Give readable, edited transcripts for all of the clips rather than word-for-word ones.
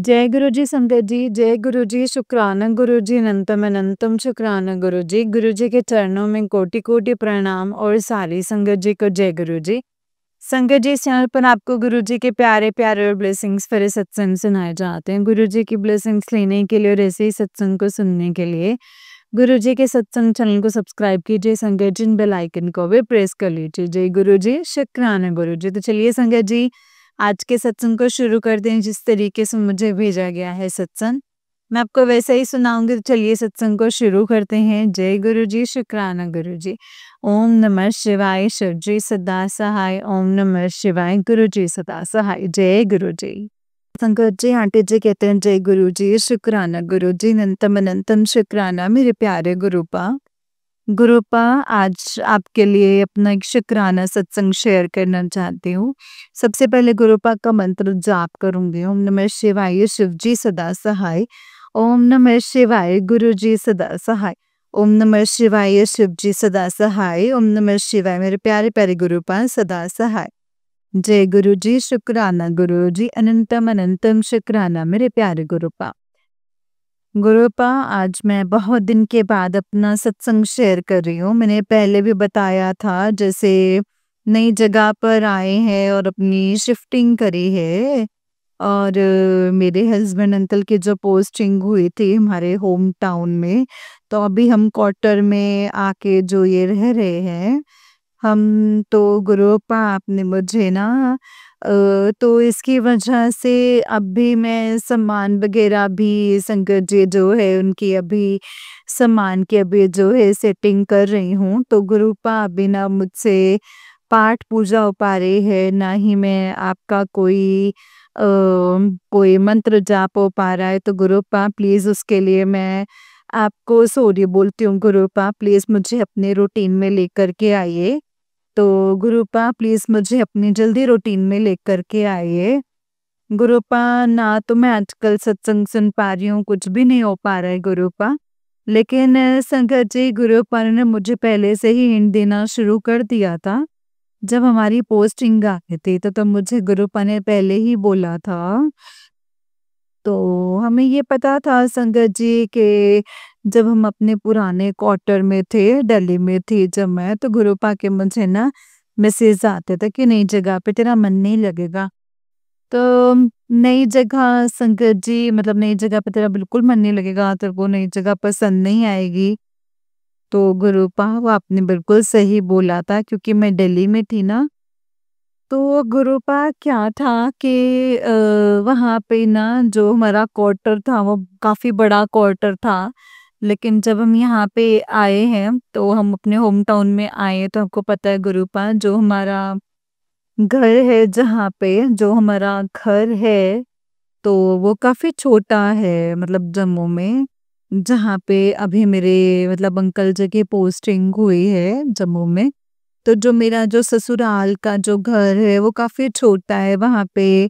जय गुरु जी संगत जी, जय गुरु जी, शुक्राना गुरु जी, अनंतम अनंतम शुक्राना गुरु जी। गुरु जी के चरणों में कोटि कोटि प्रणाम और सारी संगत जी को जय गुरु जी। संगत जी, इस चैनल पर आपको गुरु जी के प्यारे प्यारे और ब्लेसिंग्स भरे सत्संग सुनाए जाते हैं। गुरु जी की ब्लेसिंग्स लेने के लिए और ऐसे ही सत्संग को सुनने के लिए गुरु जी के सत्संग चैनल को सब्सक्राइब कीजिए। संगत जी, बेल आइकन को भी प्रेस कर लीजिए। जय गुरु जी, शुक्राना गुरु जी। तो चलिए संगत जी, आज के सत्संग को शुरू कर दें। जिस तरीके से मुझे भेजा गया है सत्संग, मैं आपको वैसे ही सुनाऊंगी। तो चलिए सत्संग को शुरू करते हैं। जय गुरु जी, शुक्राना गुरु जी। ओम नमः शिवाय, शिव जी सदा सहाय। ओम नमः शिवाय, गुरु जी सदा सहाय। जय गुरु जी। संगत जी, आंटी जी कहते हैं जय गुरु जी, शुक्राना गुरु जी, अनंतम अनंतम शुक्राना मेरे प्यारे गुरुपा। गुरुपा, आज आपके लिए अपना एक शुक्राना सत्संग शेयर करना चाहती हूँ। सबसे पहले गुरुपा का मंत्र जाप करूंगी। ओम नमः शिवाय, शिव जी सदा सहाय। ओम नमः शिवाय, गुरु जी सदा सहाय। ओम नमः शिवाय, शिव जी सदा सहाय। ओम नमः शिवाय, मेरे प्यारे प्यारे गुरुपा सदा सहाय। जय गुरु जी, शुक्राना गुरु जी, अनंतम अनंतम शुक्राना मेरे प्यारे गुरुपा। गुरुपा, आज मैं बहुत दिन के बाद अपना सत्संग शेयर कर रही हूँ। मैंने पहले भी बताया था, जैसे नई जगह पर आए हैं और अपनी शिफ्टिंग करी है और मेरे हस्बैंड अंकल की जो पोस्टिंग हुई थी हमारे होम टाउन में, तो अभी हम क्वार्टर में आके जो ये रह रहे हैं हम, तो गुरुपा आपने मुझे ना तो इसकी वजह से अभी मैं सामान वगैरह भी संगत जी जो है उनकी अभी सामान की अभी जो है सेटिंग कर रही हूँ। तो गुरुपा अभी ना मुझसे पाठ पूजा हो पा रही है, ना ही मैं आपका कोई मंत्र जाप हो पा रहा है। तो गुरुपा प्लीज उसके लिए मैं आपको सॉरी बोलती हूँ। गुरुपा प्लीज मुझे अपने रूटीन में लेकर के आइए। तो गुरुपा प्लीज मुझे अपनी जल्दी रूटीन में लेकर के आइए। गुरुपा, ना तो मैं आजकल सत्संग सुन पा रही हूँ, कुछ भी नहीं हो पा रहा है गुरुपा। लेकिन संगत जी, गुरुपा ने मुझे पहले से ही हिंट देना शुरू कर दिया था। जब हमारी पोस्टिंग आ गई थी तो तब मुझे गुरुपा ने पहले ही बोला था। तो हमें ये पता था संगत जी कि जब हम अपने पुराने क्वार्टर में थे, दिल्ली में थी जब मैं, तो गुरुपा के मुझे ना मैसेज आते थे कि नई जगह पे तेरा मन नहीं लगेगा। तो नई जगह संगत जी, मतलब नई जगह पे तेरा बिल्कुल मन नहीं लगेगा, तेरे को नई जगह पसंद नहीं आएगी। तो गुरुपा, वो आपने बिल्कुल सही बोला था, क्योंकि मैं दिल्ली में थी ना। तो गुरुपा क्या था कि वहाँ पे ना जो हमारा क्वार्टर था वो काफ़ी बड़ा क्वार्टर था। लेकिन जब हम यहाँ पे आए हैं, तो हम अपने होम टाउन में आए हैं, तो आपको पता है गुरुपा, जो हमारा घर है, जहाँ पे जो हमारा घर है, तो वो काफ़ी छोटा है, मतलब जम्मू में, जहाँ पे अभी मेरे मतलब अंकल जी की पोस्टिंग हुई है जम्मू में। तो जो मेरा जो ससुराल का जो घर है वो काफ़ी छोटा है। वहाँ पे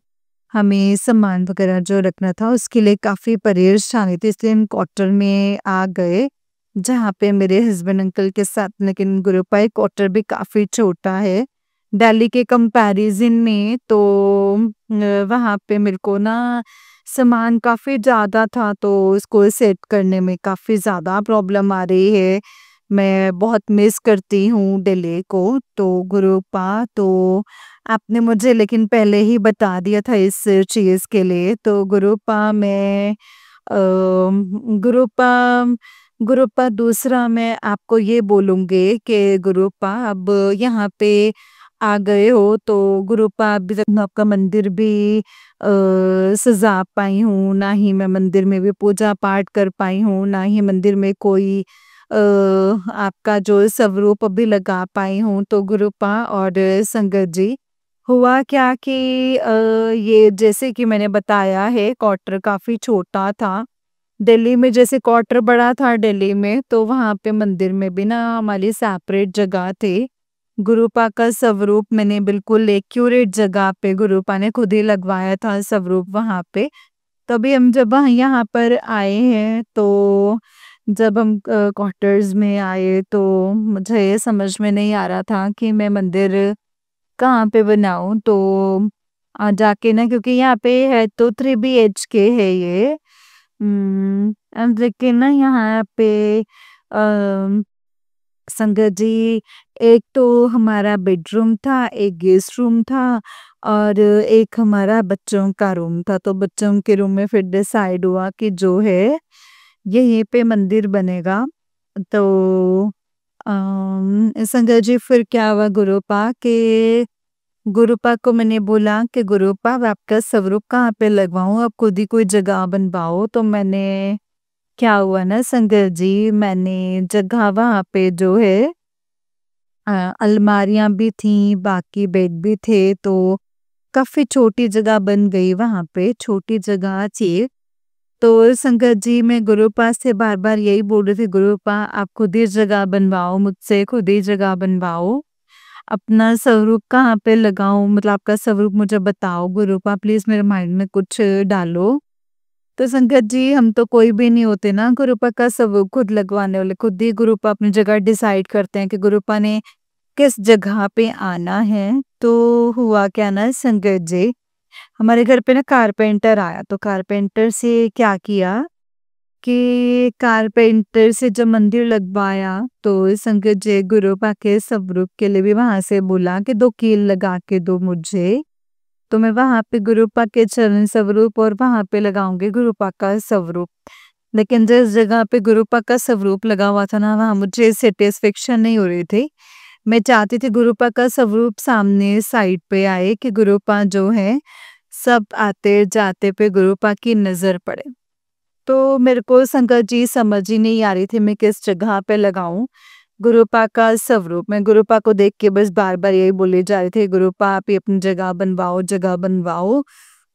हमें सामान वगैरह जो रखना था उसके लिए काफ़ी परेशानी थी, इसलिए हम क्वार्टर में आ गए, जहाँ पे मेरे हस्बैंड अंकल के साथ। लेकिन गुरुपा, क्वार्टर भी काफ़ी छोटा है दिल्ली के कंपैरिजन में। तो वहाँ पे मेरे को ना सामान काफ़ी ज़्यादा था, तो उसको सेट करने में काफ़ी ज़्यादा प्रॉब्लम आ रही है। मैं बहुत मिस करती हूँ दिल्ली को। तो गुरुपा, तो आपने मुझे लेकिन पहले ही बता दिया था इस चीज़ के लिए। तो गुरुपा मैं गुरुपा गुरुपा दूसरा मैं आपको ये बोलूँगी कि गुरुपा, अब यहाँ पे आ गए हो तो गुरुपा अभी तक मैं आपका मंदिर भी सजा पाई हूँ, ना ही मैं मंदिर में भी पूजा पाठ कर पाई हूँ, ना ही मंदिर में कोई आपका जो स्वरूप भी लगा पाई हूँ। तो गुरुपा और संगत जी, हुआ क्या कि ये जैसे कि मैंने बताया है, क्वार्टर काफ़ी छोटा था। दिल्ली में जैसे क्वार्टर बड़ा था दिल्ली में, तो वहाँ पे मंदिर में भी ना हमारी सेपरेट जगह थे। गुरुपा का स्वरूप मैंने बिल्कुल एक्यूरेट जगह पे गुरुपा ने खुद ही लगवाया था स्वरूप वहाँ पे। तभी हम जब यहाँ पर आए हैं, तो जब हम क्वार्टर्स में आए, तो मुझे ये समझ में नहीं आ रहा था कि मैं मंदिर कहाँ पे बनाऊँ। तो जाके ना, क्योंकि यहाँ पे है तो 3 BHK है ये। अब लेकिन ना यहाँ पे संगत जी, एक तो हमारा बेडरूम था, एक गेस्ट रूम था और एक हमारा बच्चों का रूम था। तो बच्चों के रूम में फिर डिसाइड हुआ कि जो है यहीं पे मंदिर बनेगा। तो संगत जी, फिर क्या हुआ गुरुपा के गुरुपा को मैंने बोला कि गुरुपा, अब आपका स्वरूप कहाँ पे लगवाऊं, आप खुद ही कोई जगह बनवाओ। तो मैंने क्या हुआ ना संगत जी, मैंने जगह वहाँ पे जो है अलमारियां भी थी, बाकी बेड भी थे, तो काफी छोटी जगह बन गई वहाँ पे, छोटी जगह थी। तो संगत जी, मैं गुरुपा से बार बार यही बोल रही थी, गुरुपा आप खुद ही जगह बनवाओ, मुझसे खुद ही जगह बनवाओ, अपना स्वरूप कहाँ पे लगाऊं, मतलब आपका स्वरूप मुझे बताओ गुरुपा, प्लीज मेरे माइंड में कुछ डालो। तो संगत जी, हम तो कोई भी नहीं होते ना गुरुपा का स्वरूप खुद लगवाने वाले, खुद ही गुरुपा अपनी जगह डिसाइड करते हैं कि गुरुपा ने किस जगह पे आना है। तो हुआ क्या ना संगत जी, हमारे घर पे ना कारपेंटर आया, तो कारपेंटर से क्या किया कि कारपेंटर से जब मंदिर लगवाया, तो संगत जी गुरुपा के स्वरूप के लिए भी वहां से बोला कि 2 कील लगा के दो मुझे। तो मैं वहां पे गुरुपा के चरण स्वरूप और वहां पे लगाऊंगी गुरुपा का स्वरूप। लेकिन जिस जगह पे गुरुपा का स्वरूप लगा हुआ था ना, वहां मुझे सेटिस्फेक्शन नहीं हो रही थी। मैं चाहती थी गुरुपा का स्वरूप सामने साइड पे आए, कि गुरुपा जो है सब आते जाते पे गुरुपा की नजर पड़े। तो मेरे को संगत जी समझ ही नहीं आ रही थी मैं किस जगह पे लगाऊं गुरुपा का स्वरूप। मैं गुरुपा को देख के बस बार बार यही बोले जा रहे थे, गुरुपा आप ही अपनी जगह बनवाओ, जगह बनवाओ।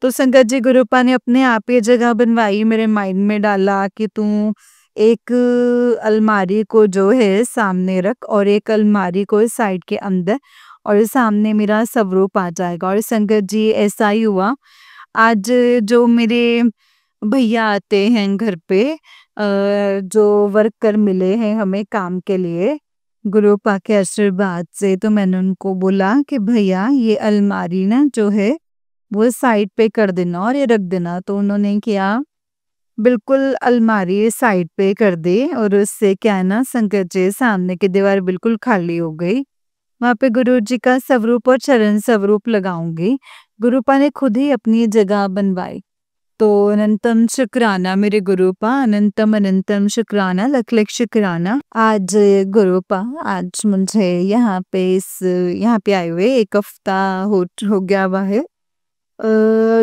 तो संगत जी, गुरुपा ने अपने आप ही जगह बनवाई, मेरे माइंड में डाला कि तू एक अलमारी को जो है सामने रख और एक अलमारी को साइड के अंदर, और सामने मेरा स्वरूप आ जाएगा। और संगत जी, ऐसा ही हुआ। आज जो मेरे भैया आते हैं घर पे, जो वर्कर मिले हैं हमें काम के लिए गुरुपा के आशीर्वाद से, तो मैंने उनको बोला कि भैया ये अलमारी ना जो है वो साइड पे कर देना और ये रख देना। तो उन्होंने किया, बिल्कुल अलमारी साइड पे कर दी, और उससे क्या है ना संगत जी, सामने की दीवार बिल्कुल खाली हो गई। वहां पे गुरु जी का स्वरूप और चरण स्वरूप लगाऊंगी। गुरुपा ने खुद ही अपनी जगह बनवाई। तो अनंतम शुक्राना मेरे गुरुपा, अनंतम अनंतम शुक्राना, लख लख शुक्राना। आज गुरुपा, आज मुझे यहाँ पे आए हुए 1 हफ्ता हो गया हुआ है।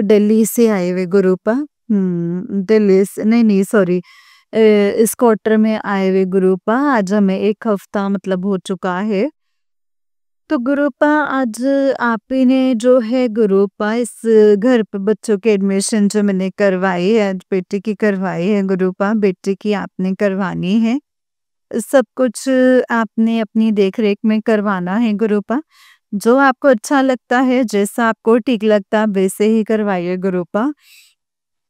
दिल्ली से आए हुए गुरुपा। दिल्ली से नहीं नहीं, सॉरी, इस क्वार्टर में आए हुए गुरुपा, आज हमें 1 हफ्ता मतलब हो चुका है। तो गुरुपा, आज आप ही ने जो है गुरुपा इस घर पे बच्चों के एडमिशन जो मैंने करवाई है, आज बेटी की करवाई है गुरुपा, बेटी की आपने करवानी है। सब कुछ आपने अपनी देख रेख में करवाना है गुरुपा। जो आपको अच्छा लगता है, जैसा आपको ठीक लगता है वैसे ही करवाइए गुरुपा।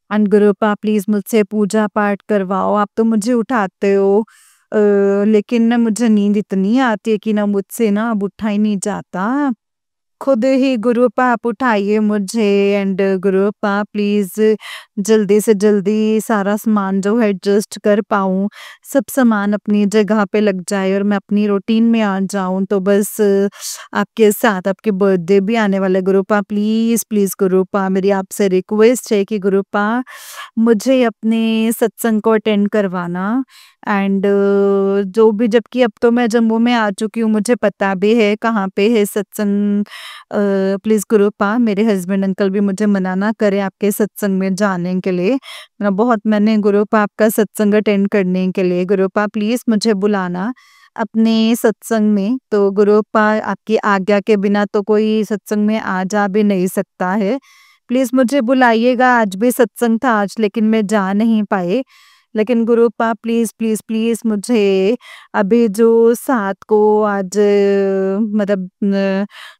एंड गुरुपा, प्लीज मुझसे पूजा पाठ करवाओ। आप तो मुझे उठाते हो, लेकिन ना मुझे नींद इतनी आती है कि ना मुझसे ना अब उठा ही नहीं जाता। खुद ही गुरुपा आप उठाइए मुझे। एंड गुरुपा, प्लीज जल्दी से जल्दी सारा सामान जो है एडजस्ट कर पाऊँ, सब सामान अपनी जगह पे लग जाए और मैं अपनी रूटीन में आ जाऊं। तो बस आपके साथ आपके बर्थडे भी आने वाला है गुरुपा, प्लीज प्लीज गुरुपा, मेरी आपसे रिक्वेस्ट है कि गुरुपा मुझे अपने सत्संग को अटेंड करवाना। एंड जो भी, जबकि अब तो मैं जम्मू में आ चुकी हूँ, मुझे पता भी है कहाँ पे है सत्संग। प्लीज गुरुपा, मेरे हस्बैंड अंकल भी मुझे मना ना करे आपके सत्संग में जाने के लिए। मैंने गुरुपा आपका सत्संग अटेंड करने के लिए, गुरुपा प्लीज मुझे बुलाना अपने सत्संग में। तो गुरुपा, आपकी आज्ञा के बिना तो कोई सत्संग में आ जा भी नहीं सकता है। प्लीज मुझे बुलाइएगा। आज भी सत्संग था आज, लेकिन मैं जा नहीं पाए। लेकिन गुरुपा, प्लीज प्लीज प्लीज मुझे अभी जो 7 को, आज मतलब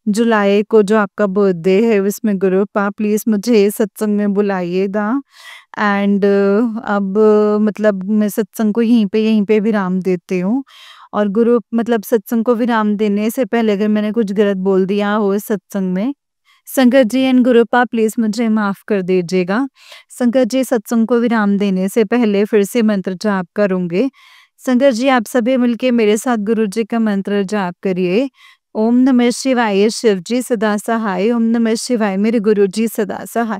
जुलाई को जो आपका बर्थडे है, उसमें गुरुपा प्लीज मुझे सत्संग में बुलाइएगा। एंड अब मतलब मैं सत्संग को यहीं पे विराम देती हूँ। और गुरु मतलब सत्संग को विराम देने से पहले अगर मैंने कुछ गलत बोल दिया हो इस सत्संग में, संगत जी एंड गुरुपा प्लीज़ मुझे माफ़ कर दीजिएगा। संगत जी सत्संग को विराम देने से पहले फिर से मंत्र जाप करूँगी। संगत जी आप सभी मिलके मेरे साथ गुरु जी का मंत्र जाप करिए। ओम नमः शिवाय शिव जी सदा सहाय, ओम नमः शिवाय मेरे गुरु जी सदा सहाय।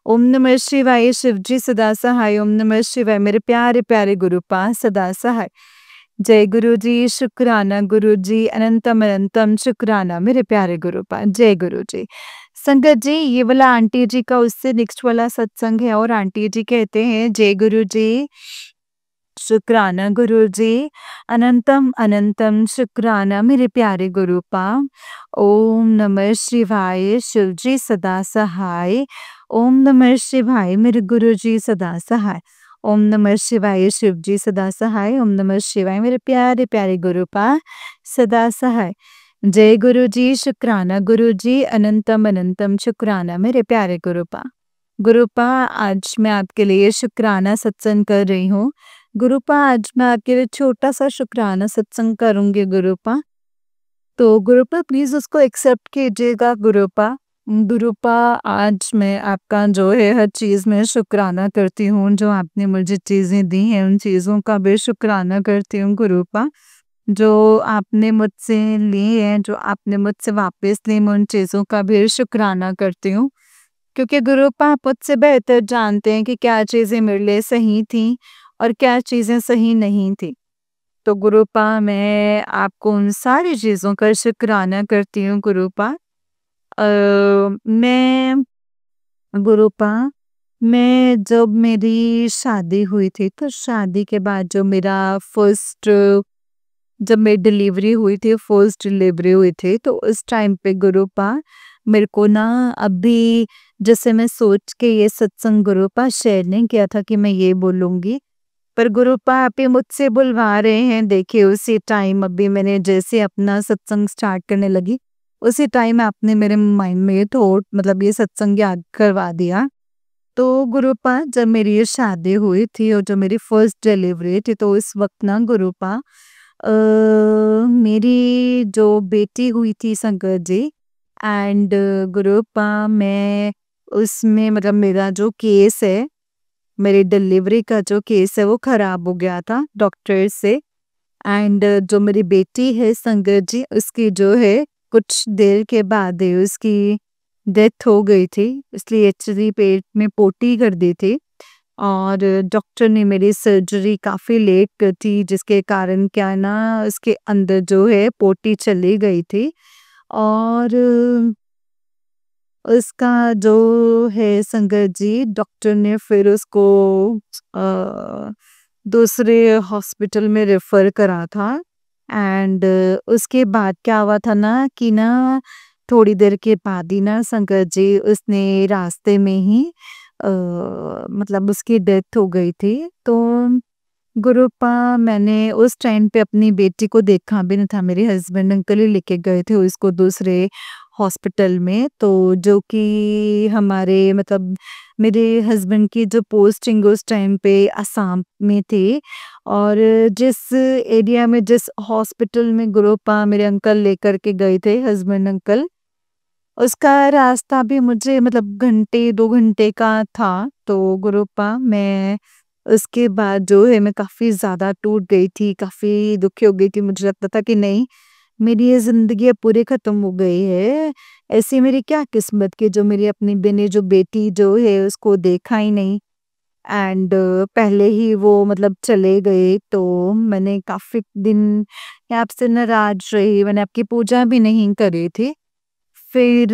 ओम नमः शिवाय शिव जी सदा सहाय, ओम नमः शिवाय मेरे प्यारे प्यारे गुरुपा सदा सहाय। जय गुरु जी, शुक्राना गुरु जी, अनंतम अनंतम शुक्राना मेरे प्यारे गुरुपा, जय गुरु जी। संगत जी ये वाला आंटी जी का उससे नेक्स्ट वाला सत्संग है और आंटी जी कहते हैं जय गुरु जी, शुक्राना गुरु जी, अनंतम अनंतम शुक्राना मेरे प्यारे गुरुपा। ओम नमः शिवाय शिव जी सदा सहाय, ओम नमः शिवाय मेरे गुरु जी सदा सहाय। ओम नमः शिवाय शिव जी सदा सहाय, ओम नमः शिवाय मेरे प्यारे प्यारे गुरुपा सदा सहाय। जय गुरु जी, शुक्राना गुरु जी, अनंतम अनंतम शुक्राना मेरे प्यारे गुरुपा। गुरुपा आज मैं आपके लिए शुक्राना सत्संग कर रही हूँ। गुरुपा आज मैं आपके लिए छोटा सा शुक्राना सत्संग करूँगी गुरुपा। तो गुरुपा प्लीज़ उसको एक्सेप्ट कीजिएगा गुरुपा। गुरुपा आज मैं आपका जो है हर चीज़ में शुक्राना करती हूँ, जो आपने मुझे चीज़ें दी हैं उन चीज़ों का भी शुक्राना करती हूँ गुरुपा। जो आपने मुझसे ली हैं, जो आपने मुझसे वापस ली मैं उन चीज़ों का भी शुक्राना करती हूँ। क्योंकि गुरुपा आप मुझसे बेहतर जानते हैं कि क्या चीज़ें मेरे लिए सही थी और क्या चीज़ें सही नहीं थी। तो गुरुपा मैं आपको उन सारी चीज़ों का शुक्राना करती हूँ गुरुपा। मैं गुरुपा मैं जब मेरी शादी हुई थी तो शादी के बाद जो मेरा फर्स्ट जब मेरी डिलीवरी हुई थी, फर्स्ट डिलीवरी हुई थी तो उस टाइम पे गुरुपा मेरे को ना अभी जैसे मैं सोच के ये सत्संग गुरुपा शेयर नहीं किया था कि मैं ये बोलूँगी। पर गुरुपा आप ही मुझसे बुलवा रहे हैं, देखिए उसी टाइम अभी मैंने जैसे अपना सत्संग स्टार्ट करने लगी, उसी टाइम आपने मेरे माइंड में ये थॉट मतलब ये सत्संग याद करवा दिया। तो गुरुपा जब मेरी ये शादी हुई थी और जो मेरी फर्स्ट डिलीवरी थी तो उस वक़्त ना गुरुपा अ, मेरी जो बेटी हुई थी शंकर जी एंड गुरुपा मैं उसमें मतलब मेरा जो केस है, मेरी डिलीवरी का जो केस है वो खराब हो गया था डॉक्टर से एंड जो मेरी बेटी है संगत जी उसकी जो है कुछ देर के बाद ही उसकी डेथ हो गई थी, इसलिए एक्चुअली पेट में पोटी कर दी थी और डॉक्टर ने मेरी सर्जरी काफ़ी लेट कर थी जिसके कारण क्या है ना उसके अंदर जो है पोटी चली गई थी और उसका जो है संगत जी डॉक्टर ने फिर उसको अ, दूसरे हॉस्पिटल में रेफर करा था एंड उसके बाद क्या हुआ था ना कि ना थोड़ी देर के बाद ही ना संगत जी उसने रास्ते में ही मतलब उसकी डेथ हो गई थी। तो गुरुपा मैंने उस टाइम पे अपनी बेटी को देखा भी नहीं था, मेरे हस्बैंड अंकल ही लेके गए थे उसको दूसरे हॉस्पिटल में, तो जो कि हमारे मतलब मेरे हस्बैंड की जो पोस्टिंग उस टाइम पे असम में थी और जिस एरिया में जिस हॉस्पिटल में गुरुपा मेरे अंकल लेकर के गए थे हस्बैंड अंकल, उसका रास्ता भी मुझे मतलब घंटे 2 घंटे का था। तो गुरुपा मैं उसके बाद जो है मैं काफ़ी ज़्यादा टूट गई थी, काफ़ी दुखी हो गई थी, मुझे लगता था कि नहीं, मेरी ये ज़िंदगी अब पूरी ख़त्म हो गई है। ऐसी मेरी क्या किस्मत कि जो मेरी अपनी मैंने जो बेटी जो है उसको देखा ही नहीं एंड पहले ही वो मतलब चले गए, तो मैंने काफ़ी दिन आपसे नाराज़ रही, मैंने आपकी पूजा भी नहीं करी थी। फिर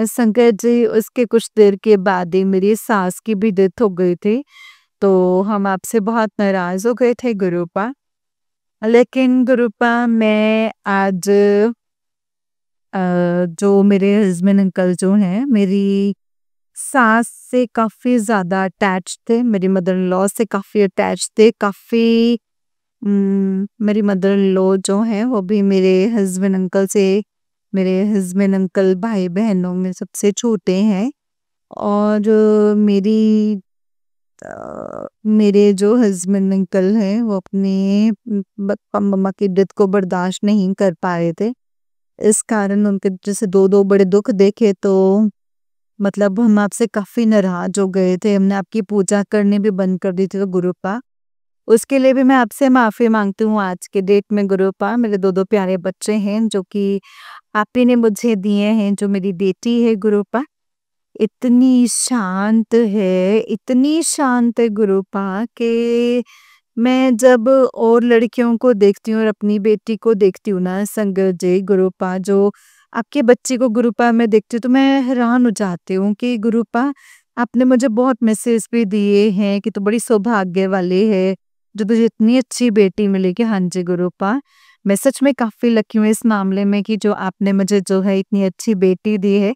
संकट जी उसके कुछ देर के बाद ही मेरी सास की भी डेथ हो गई थी, तो हम आपसे बहुत नाराज़ हो गए थे गुरुपा। लेकिन गुरुपा मैं आज जो मेरे हस्बैंड अंकल जो हैं, मेरी सास से काफ़ी ज़्यादा अटैच थे, मेरी मदर इन लॉ से काफ़ी अटैच थे, काफ़ी मेरी मदर इन लॉ जो हैं वो भी मेरे हस्बैंड अंकल से मेरे हस्बैंड अंकल भाई-बहनों में सबसे छोटे हैं और मेरे जो हस्बैंड अंकल हैं वो अपने पापा मम्मा की डेथ को बर्दाश्त नहीं कर पा रहे थे। इस कारण उनके जैसे 2-2 बड़े दुःख देखे तो मतलब हम आपसे काफ़ी नाराज़ हो गए थे। हमने आपकी पूजा करनी भी बंद कर दी थी तो गुरुपा, उसके लिए भी मैं आपसे माफ़ी माँगती हूँ आज के डेट में गुरुपा। मेरे 2-2 प्यारे बच्चे हैं जो कि आप ही ने मुझे दिए हैं, जो मेरी बेटी है गुरुपा, इतनी शांत है गुरुपा कि मैं जब और लड़कियों को देखती हूँ और अपनी बेटी को देखती हूँ ना संगत जी गुरुपा, जो आपके बच्चे को गुरुपा मैं देखती हूँ तो मैं हैरान हो जाती हूँ कि गुरुपा आपने मुझे बहुत मैसेज भी दिए हैं कि तू बड़ी सौभाग्य वाली है जो तुझे इतनी अच्छी बेटी मिली। कि हाँ जी गुरुपा, मैं सच में काफ़ी लकी हूँ इस मामले में कि जो आपने मुझे जो है इतनी अच्छी बेटी दी है।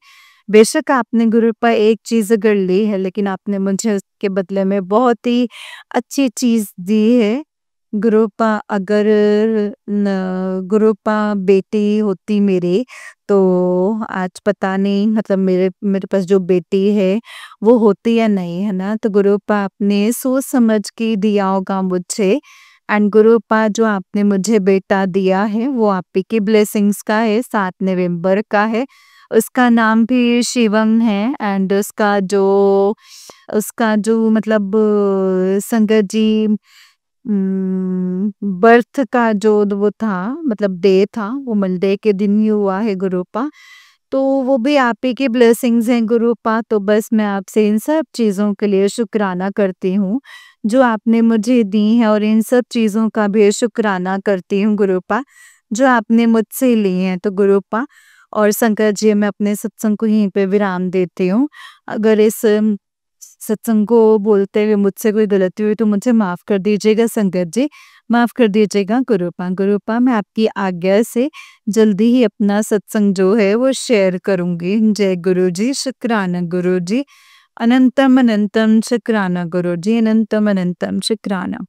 बेशक आपने गुरुपा एक चीज़ अगर ली है लेकिन आपने मुझे उसके बदले में बहुत ही अच्छी चीज़ दी है। गुरुपा अगर न गुरुपा बेटी होती मेरी तो आज पता नहीं मतलब मेरे मेरे पास जो बेटी है वो होती या नहीं, है ना? तो गुरुपा आपने सोच समझ के दिया होगा मुझे एंड गुरुपा जो आपने मुझे बेटा दिया है वो आप ही की ब्लेसिंग्स का है, 7 नवंबर का है। उसका नाम भी शिवम है एंड उसका जो मतलब संगत जी बर्थ का जो वो था मतलब डे था वो मंडे के दिन ही हुआ है गुरुपा। तो वो भी आप ही की ब्लेसिंग्स हैं गुरुपा, तो बस मैं आपसे इन सब चीज़ों के लिए शुक्राना करती हूँ जो आपने मुझे दी हैं और इन सब चीज़ों का भी शुक्राना करती हूँ गुरुपा जो आपने मुझसे ली हैं। तो गुरुपा और शंकर जी, मैं अपने सत्संग को यहीं पे विराम देती हूँ। अगर इस सत्संग को बोलते हुए मुझसे कोई गलती हुई तो मुझे माफ़ कर दीजिएगा संगत जी, माफ़ कर दीजिएगा गुरुपा। गुरुपा मैं आपकी आज्ञा से जल्दी ही अपना सत्संग जो है वो शेयर करूँगी। जय गुरु जी, शुक्राना गुरु जी, अनंतम अनंतम शुक्राना गुरु जी, अनंतम अनंतम शुक्राना।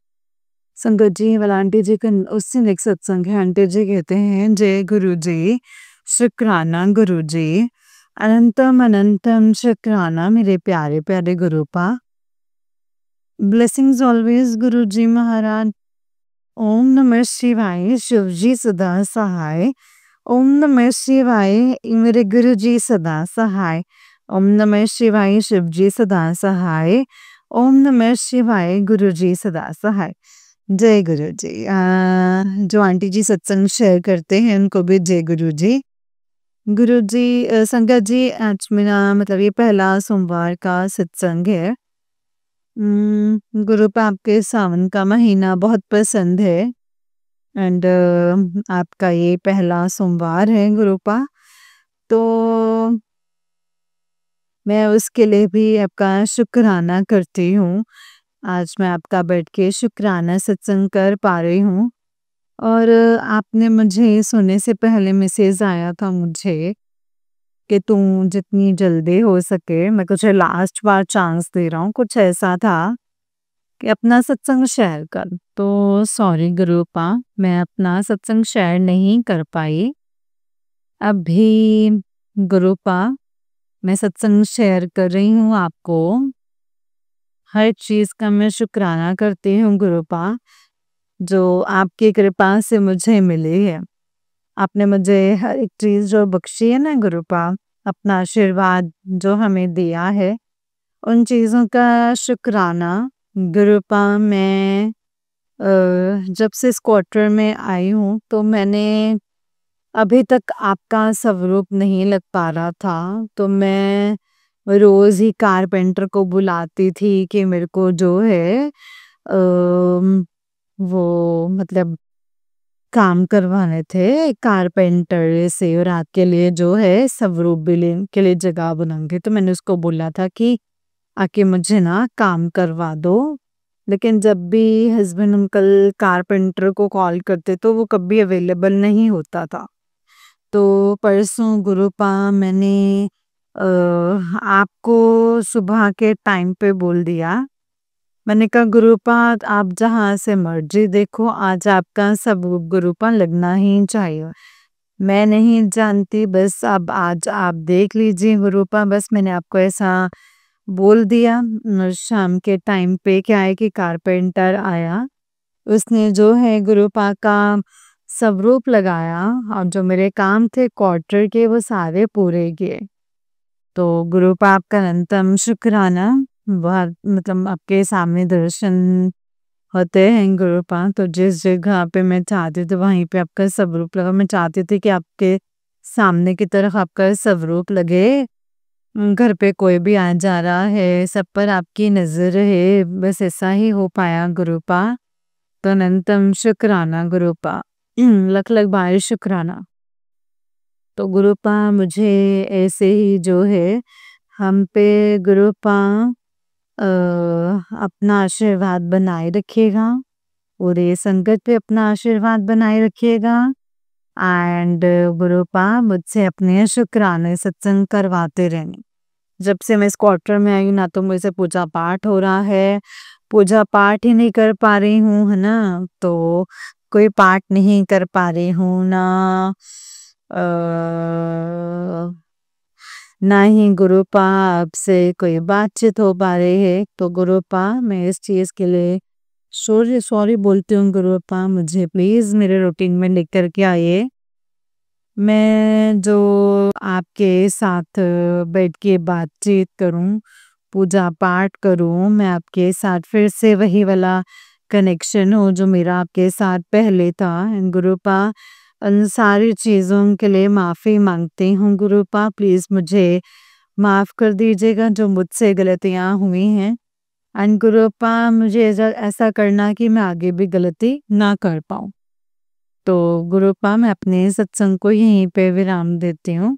संगत जी वाला आंटी जी का उस दिन एक सत्संग है, आंटी जी कहते हैं जय गुरु जी, शुक्राना गुरु जी, अनंतम अनंतम शुक्राना मेरे प्यारे प्यारे गुरुपा। ब्लेसिंग्स ऑलवेज गुरु जी महाराज। ओम नमः शिवाय, शिव जी सदा सहाय। ओम नमः शिवाय, मेरे गुरु जी सदा सहाय। ओम नमः शिवाय, शिव जी सदा सहाय। ओम नमः शिवाय, गुरु जी सदा सहाय। जय गुरु जी। जो आंटी जी सत्संग शेयर करते हैं उनको भी जय गुरु जी। गुरु जी संगत जी आज मेरा मतलब ये पहला सोमवार का सत्संग है। गुरु पे आपके सावन का महीना बहुत पसंद है एंड आपका ये पहला सोमवार है गुरुपा, तो मैं उसके लिए भी आपका शुक्राना करती हूँ। आज मैं आपका बैठ के शुक्राना सत्संग कर पा रही हूँ और आपने मुझे सोने से पहले मैसेज आया था मुझे कि तू जितनी जल्दी हो सके मैं तुझे लास्ट बार चांस दे रहा हूँ, कुछ ऐसा था कि अपना सत्संग शेयर कर। तो सॉरी गुरुपा, मैं अपना सत्संग शेयर नहीं कर पाई अभी गुरुपा। मैं सत्संग शेयर कर रही हूँ आपको, हर चीज़ का मैं शुक्राना करती हूँ गुरुपा जो आपकी कृपा से मुझे मिली है। आपने मुझे हर एक चीज़ जो बख्शी है ना गुरुपा, अपना आशीर्वाद जो हमें दिया है उन चीज़ों का शुक्राना गुरुपा मैं जब से इस क्वार्टर में आई हूँ तो मैंने अभी तक आपका स्वरूप नहीं लग पा रहा था, तो मैं रोज़ ही कारपेंटर को बुलाती थी कि मेरे को जो है वो मतलब काम करवाने थे कारपेंटर से और आपके लिए जो है स्वरूप बिलिंग के लिए जगह बनाऊंगी। तो मैंने उसको बोला था कि आके मुझे ना काम करवा दो, लेकिन जब भी हस्बैंड अंकल कारपेंटर को कॉल करते तो वो कभी अवेलेबल नहीं होता था। तो परसों गुरुपा मैंने आपको सुबह के टाइम पे बोल दिया। मैंने कहा गुरुपा आप जहाँ से मर्जी देखो, आज आपका स्वरूप गुरुपा लगना ही चाहिए। मैं नहीं जानती, बस अब आज आप देख लीजिए गुरुपा, बस मैंने आपको ऐसा बोल दिया। शाम के टाइम पे क्या है कि कारपेंटर आया, उसने जो है गुरुपा का स्वरूप लगाया और जो मेरे काम थे क्वार्टर के वो सारे पूरे किए। तो गुरुपा आपका अनंतम शुक्राना। बहुत मतलब आपके सामने दर्शन होते हैं गुरुपा, तो जिस जगह पे मैं चाहती थी वहीं पे आपका स्वरूप लगा। मैं चाहती थी कि आपके सामने की तरफ आपका स्वरूप लगे। घर पे कोई भी आ जा रहा है, सब पर आपकी नज़र है, बस ऐसा ही हो पाया गुरुपा। तो अनंतम शुक्राना गुरुपा। लख लख बार शुक्राना। तो गुरुपा मुझे ऐसे ही जो है हम पे गुरुपा अपना आशीर्वाद बनाए रखिएगा, पूरे संगत पे अपना आशीर्वाद बनाए रखिएगा। एंड गुरुपा मुझसे अपने शुक्राने सत्संग करवाते रहने। जब से मैं इस क्वार्टर में आई हूँ ना तो मुझसे पूजा पाठ हो रहा है, पूजा पाठ ही नहीं कर पा रही हूँ, है ना, तो कोई पाठ नहीं कर पा रही हूँ ना, ना ही गुरुपा आपसे कोई बातचीत हो पा रही है। तो गुरुपा मैं इस चीज़ के लिए सॉरी सॉरी बोलती हूँ गुरुपा, मुझे प्लीज़ मेरे रूटीन में लेकर के आइए। मैं जो आपके साथ बैठ के बातचीत करूं, पूजा पाठ करूं, मैं आपके साथ फिर से वही वाला कनेक्शन हो जो मेरा आपके साथ पहले था। गुरुपा उन सारी चीज़ों के लिए माफ़ी मांगती हूँ गुरुपा, प्लीज़ मुझे माफ़ कर दीजिएगा जो मुझसे गलतियाँ हुई हैं। एंड गुरुपा मुझे ऐसा करना कि मैं आगे भी गलती ना कर पाऊँ। तो गुरुपा मैं अपने सत्संग को यहीं पे विराम देती हूँ।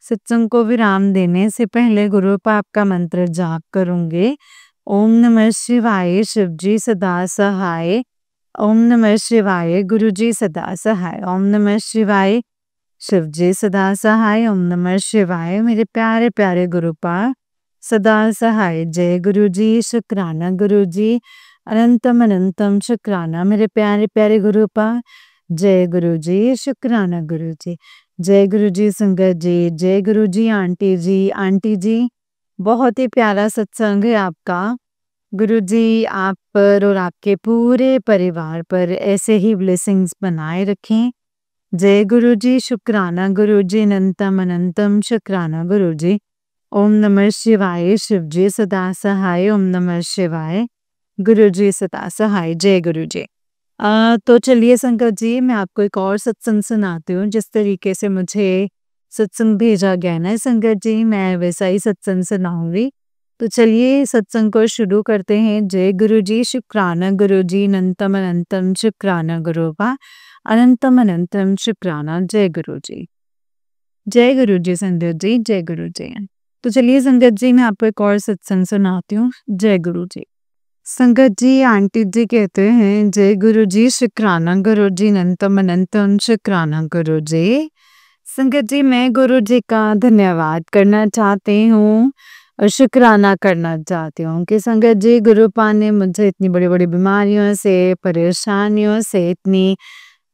सत्संग को विराम देने से पहले गुरुपा आपका मंत्र जाप करूँगी। ओम नमः शिवाय शिवजी सदा सहाय। ओम नमः शिवाय गुरुजी सदा सहाय। ओम नमः शिवाय शिवजी सदा सहाय। ओम नमः शिवाय मेरे प्यारे प्यारे गुरुपा सदा सहाय। जय गुरुजी, शुक्राना गुरुजी, अनंतम अनंतम शुक्राना मेरे प्यारे प्यारे गुरुपा। जय गुरुजी, शुक्राना गुरुजी। जय गुरुजी संगत जी, जय गुरुजी आंटी जी। आंटी जी बहुत ही प्यारा सत्संग है आपका। गुरुजी आप पर और आपके पूरे परिवार पर ऐसे ही ब्लेसिंग्स बनाए रखें। जय गुरुजी, शुक्राना गुरुजी, अनंतम अनंतम शुक्राना गुरुजी। ओम नमः शिवाय शिवजी सदा सहाय। ओम नमः शिवाय गुरुजी सदा सहाय। जय गुरुजी। तो चलिए संगत जी मैं आपको एक और सत्संग सुनाती हूँ। जिस तरीके से मुझे सत्संग भेजा गया ना संगत जी, मैं वैसा ही सत्संग सुनाऊंगी। तो चलिए सत्संग को शुरू करते हैं। जय गुरुजी, शुक्राना गुरुजी, अनंतम अनंतम शुक्राना गुरुपा, अनंतम अनंतम शुक्राना। जय गुरुजी। जय गुरुजी संगत जी, जय गुरुजी। तो चलिए संगत जी मैं आपको एक और सत्संग सुनाती हूँ। जय गुरुजी। संगत जी आंटी जी कहते हैं जय गुरुजी, शुक्राना गुरुजी, अनंतम अनंतम शुक्राना गुरुजी। संगत जी मैं गुरुजी का धन्यवाद करना चाहती हूँ और शुक्राना करना चाहती हूँ कि संगत जी गुरुपा ने मुझे इतनी बड़ी बड़ी बीमारियों से, परेशानियों से, इतनी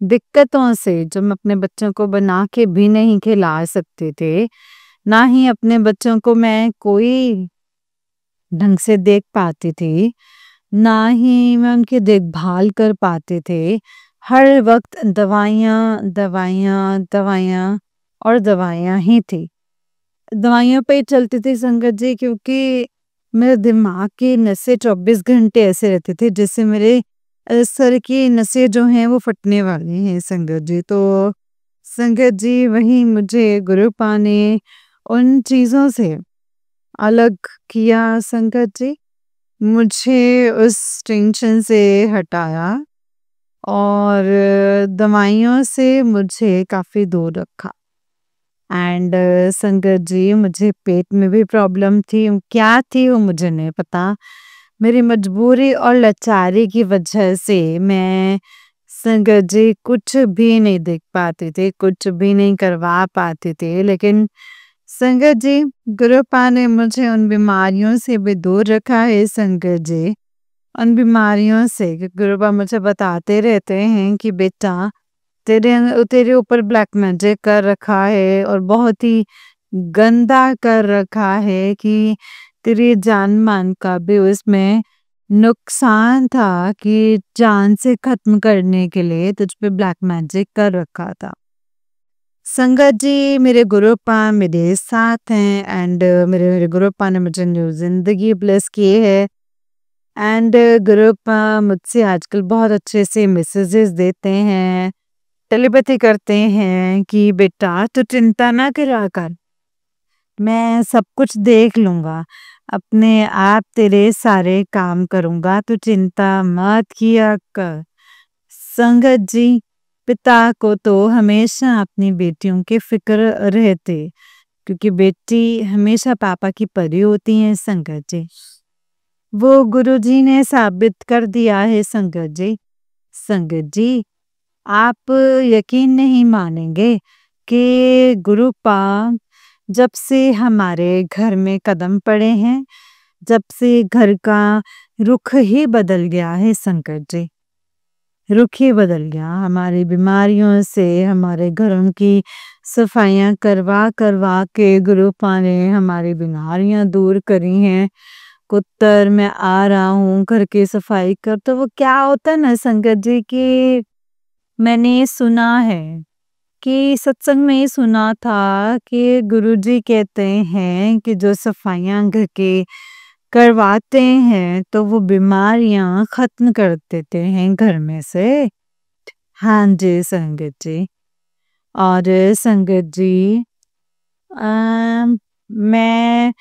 दिक्कतों से, जो मैं अपने बच्चों को बना के भी नहीं खिला सकते थे, ना ही अपने बच्चों को मैं कोई ढंग से देख पाती थी, ना ही मैं उनकी देखभाल कर पाते थे। हर वक्त दवाइयाँ, दवाइयाँ, दवाइयाँ और दवाइयाँ ही थी। दवाइयों पे ही चलती थी संगत जी, क्योंकि मेरे दिमाग की नसें 24 घंटे ऐसे रहते थे जैसे मेरे सर की नसें जो हैं वो फटने वाली हैं संगत जी। तो संगत जी वही मुझे गुरुपा ने उन चीज़ों से अलग किया संगत जी, मुझे उस टेंशन से हटाया और दवाइयों से मुझे काफ़ी दूर रखा। एंड संगत जी मुझे पेट में भी प्रॉब्लम थी, क्या थी वो मुझे नहीं पता। मेरी मजबूरी और लाचारी की वजह से मैं संगत जी कुछ भी नहीं देख पाते थे, कुछ भी नहीं करवा पाते थे। लेकिन संगत जी गुरुपा ने मुझे उन बीमारियों से भी दूर रखा है संगत जी, उन बीमारियों से। गुरुपा मुझे बताते रहते हैं कि बेटा तेरे ऊपर ब्लैक मैजिक कर रखा है और बहुत ही गंदा कर रखा है कि तेरी जान मान का भी उसमें नुकसान था कि जान से खत्म करने के लिए तुझ पे ब्लैक मैजिक कर रखा था। संगत जी, मेरे गुरुपा मेरे साथ हैं एंड मेरे मेरे गुरुपा ने मुझे न्यू ज़िंदगी ब्लेस की है एंड गुरुपा मुझसे आजकल बहुत अच्छे से मैसेजेस देते हैं, टेलीपैथी करते हैं कि बेटा तू चिंता ना करा कर, मैं सब कुछ देख लूँगा, अपने आप तेरे सारे काम करूँगा, तू चिंता मत किया कर। संगत जी, पिता को तो हमेशा अपनी बेटियों की फ़िक्र रहती, क्योंकि बेटी हमेशा पापा की परी होती हैं संगत जी। वो गुरुजी ने साबित कर दिया है संगत जी। संगत जी, आप यकीन नहीं मानेंगे कि गुरुपा जब से हमारे घर में कदम पड़े हैं, जब से घर का रुख ही बदल गया है संकट जी। रुख ही बदल गया, हमारी बीमारियों से हमारे घरों की सफाइयाँ करवा के गुरुपा ने हमारी बीमारियाँ दूर करी हैं। कुत्तर मैं आ रहा हूँ घर की सफाई कर, तो वो क्या होता है ना संगत जी कि मैंने सुना है कि सत्संग में ही सुना था कि गुरुजी कहते हैं कि जो सफाइयाँ घर की करवाते हैं तो वो बीमारियां खत्म कर देते हैं घर में से। हाँ जी संगत जी। और संगत जी, मैं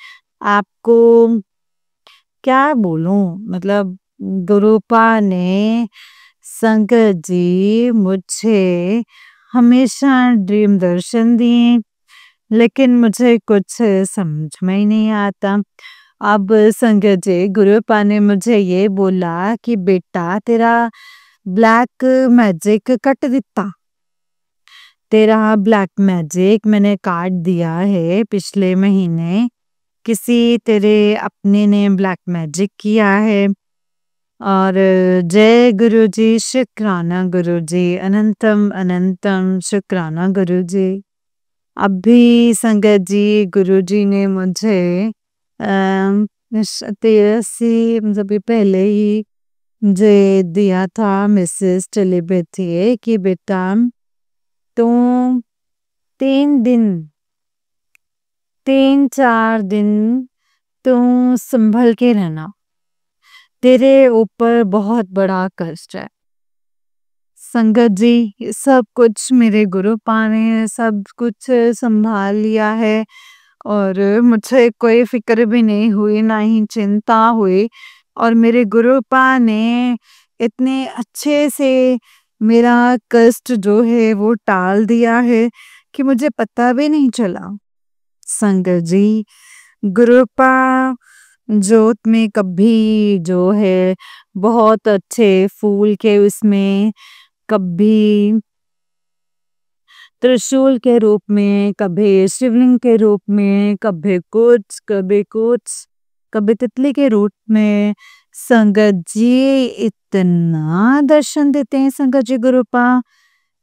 आपको क्या बोलूं, मतलब गुरुपा ने संगत जी मुझे हमेशा ड्रीम दर्शन दिए, लेकिन मुझे कुछ समझ में ही नहीं आता। अब संगत जी, गुरुपा ने मुझे ये बोला कि बेटा तेरा ब्लैक मैजिक कट दिता, तेरा ब्लैक मैजिक मैंने काट दिया है पिछले महीने, किसी तेरे अपने ने ब्लैक मैजिक किया है। और जय गुरुजी, शुक्राना गुरुजी, अनंतम अनंतम शुक्राना गुरुजी। अभी संगत जी गुरुजी ने मुझे 83 मतलब ये पहले ही मुझे दिया था मैसेज टेलीपैथी कि बेटा तुम 3 दिन 3-4 दिन तुम संभल के रहना, तेरे ऊपर बहुत बड़ा कष्ट है। संगत जी, सब कुछ मेरे गुरुपा ने सब कुछ संभाल लिया है और मुझे कोई फ़िक्र भी नहीं हुई, ना ही चिंता हुई और मेरे गुरुपा ने इतने अच्छे से मेरा कष्ट जो है वो टाल दिया है कि मुझे पता भी नहीं चला। संगत जी, गुरुपा जोत में कभी जो है बहुत अच्छे फूल के उसमें, कभी त्रिशूल के रूप में, कभी शिवलिंग के रूप में, कभी तितली के रूप में संगत जी इतना दर्शन देते हैं संगत जी गुरुपा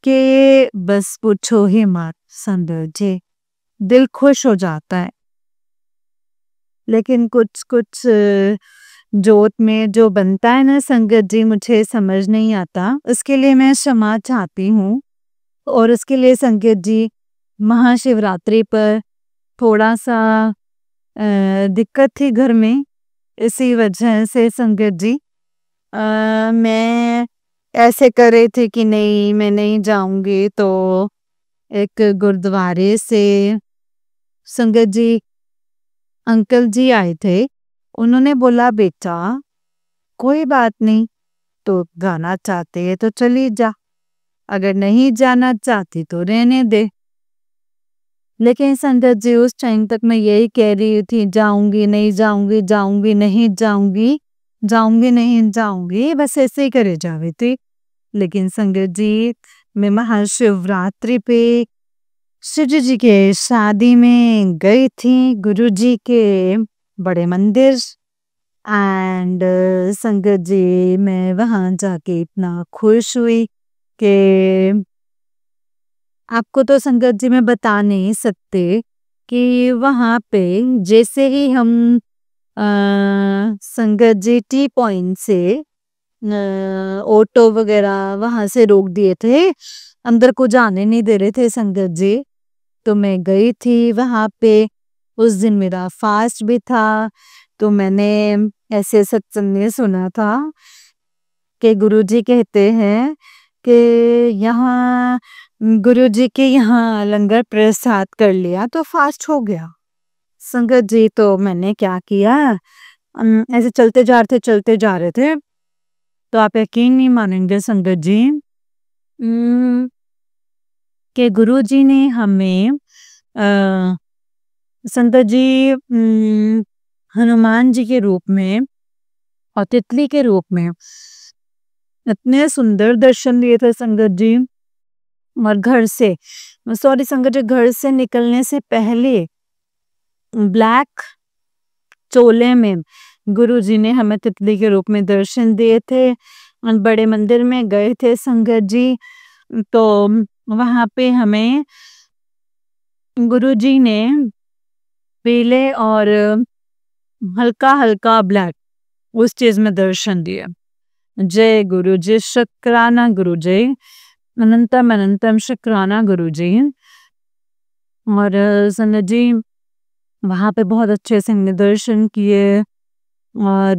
कि बस पूछो ही मत संगत जी, दिल खुश हो जाता है। लेकिन कुछ जोत में जो बनता है ना संगत जी, मुझे समझ नहीं आता, उसके लिए मैं क्षमा चाहती हूँ। और उसके लिए संगत जी महाशिवरात्रि पर थोड़ा सा दिक्कत थी घर में, इसी वजह से संगत जी मैं ऐसे कर रही थी कि नहीं मैं नहीं जाऊंगी, तो एक गुरुद्वारे से संगत जी अंकल जी आए थे, उन्होंने बोला बेटा कोई बात नहीं, तो जाना चाहते है तो चली जा, अगर नहीं जाना चाहती तो रहने दे। लेकिन संगत जी उस टाइम तक मैं यही कह रही थी जाऊंगी नहीं जाऊंगी, जाऊंगी नहीं जाऊंगी, जाऊंगी नहीं जाऊंगी, बस ऐसे ही करे जावे थी। लेकिन संगत जी मैं महाशिवरात्रि पे शिव जी के शादी में गई थी गुरुजी के बड़े मंदिर एंड संगत जी मैं वहां जाके इतना खुश हुई कि आपको तो संगत जी मैं बता नहीं सकते कि वहां पे जैसे ही हम संगत जी टी पॉइंट से ऑटो वगैरह वहां से रोक दिए थे, अंदर को जाने नहीं दे रहे थे संगत जी। तो मैं गई थी वहां पे, उस दिन मेरा फास्ट भी था। तो मैंने ऐसे सत्संग में सुना था कि गुरुजी कहते हैं कि यहाँ गुरुजी के यहाँ लंगर प्रसाद कर लिया तो फास्ट हो गया। संगत जी तो मैंने क्या किया, ऐसे चलते जा रहे थे। तो आप यकीन नहीं मानेंगे संगत जी, कि गुरुजी ने हमें संगत जी हनुमान जी के रूप में और तितली के रूप में इतने सुंदर दर्शन दिए थे संगत जी। और संगत जी, घर से निकलने से पहले ब्लैक चोले में गुरुजी ने हमें तितली के रूप में दर्शन दिए थे। और बड़े मंदिर में गए थे संगत जी, तो वहां पे हमें गुरुजी ने पीले और हल्का हल्का ब्लैक उस चीज में दर्शन दिए। जय गुरु जी, शुक्राना गुरु जी, अनंतम अनंतम शुक्राना गुरु जी। और संगत जी वहां पे बहुत अच्छे से हमने दर्शन किए। और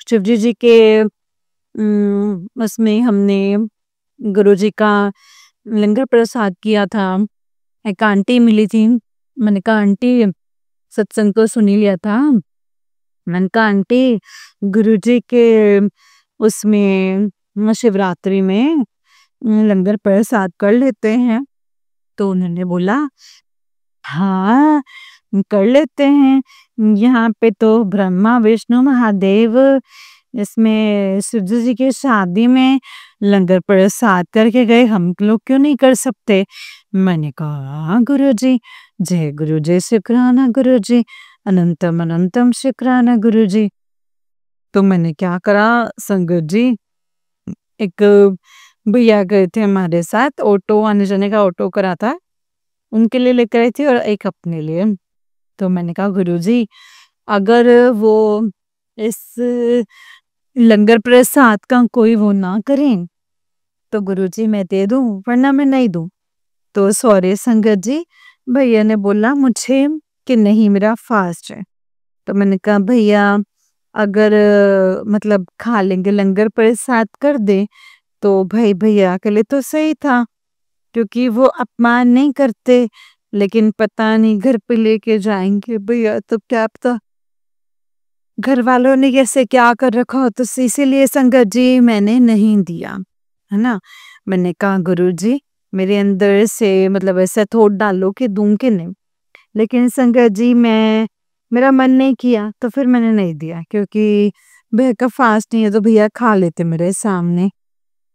शिव जी के उसमें हमने गुरु जी का लंगर प्रसाद किया था। एक आंटी मिली थी, मैंने कहा आंटी सत्संग तो सुन ही लिया था, मैंने कहा आंटी गुरुजी के उसमें शिवरात्रि में लंगर प्रसाद कर लेते हैं। तो उन्होंने बोला हाँ कर लेते हैं, यहाँ पे तो ब्रह्मा विष्णु महादेव इसमें शिव जी की शादी में लंगर प्रसाद करके गए, हम लोग क्यों नहीं कर सकते। मैंने कहा गुरुजी, जय गुरु जय शुक्राना गुरु जी, अनंतम अनंतम शुक्राना गुरु जी। तो मैंने क्या करा संगत जी, एक भैया गए थे हमारे साथ, ऑटो आने जाने का ऑटो करा था, उनके लिए लेकर आई थी और एक अपने लिए। तो मैंने कहा गुरुजी अगर वो इस लंगर प्रसाद का कोई वो ना करें तो गुरुजी मैं दे दूं, वरना मैं नहीं दूं। तो सॉरी संगत जी, भैया ने बोला मुझे कि नहीं मेरा फास्ट है। तो मैंने कहा भैया अगर मतलब खा लेंगे लंगर प्रसाद कर दे तो भाई भैया के लिए तो सही था, क्योंकि वो अपमान नहीं करते। लेकिन पता नहीं घर पे लेके जाएंगे भैया तो क्या पता घर वालों ने कैसे क्या कर रखा हो, तो इसीलिए संगत जी मैंने नहीं दिया, है ना। मैंने कहा गुरुजी मेरे अंदर से मतलब ऐसा थोट डालो कि दूं कि नहीं, लेकिन संगत जी मेरा मन नहीं किया तो फिर मैंने नहीं दिया, क्योंकि भैया का फास्ट नहीं है तो भैया खा लेते मेरे सामने।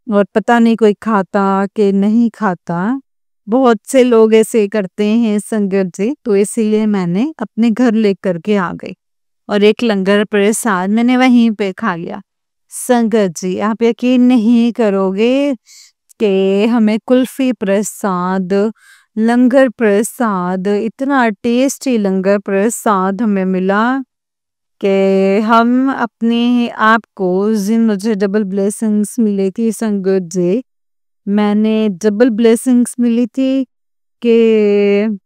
और पता नहीं कोई खाता कि नहीं खाता, बहुत से लोग ऐसे करते हैं संगत जी, तो इसीलिए मैंने अपने घर लेकर के आ गई और एक लंगर प्रसाद मैंने वहीं पे खा लिया। संगत जी आप यकीन नहीं करोगे कि हमें कुल्फी प्रसाद, लंगर प्रसाद, इतना टेस्टी लंगर प्रसाद हमें मिला कि हम अपने आप को जिन मुझे डबल ब्लेसिंग्स मिली थी संगत जी, मैंने डबल ब्लेसिंग्स मिली थी कि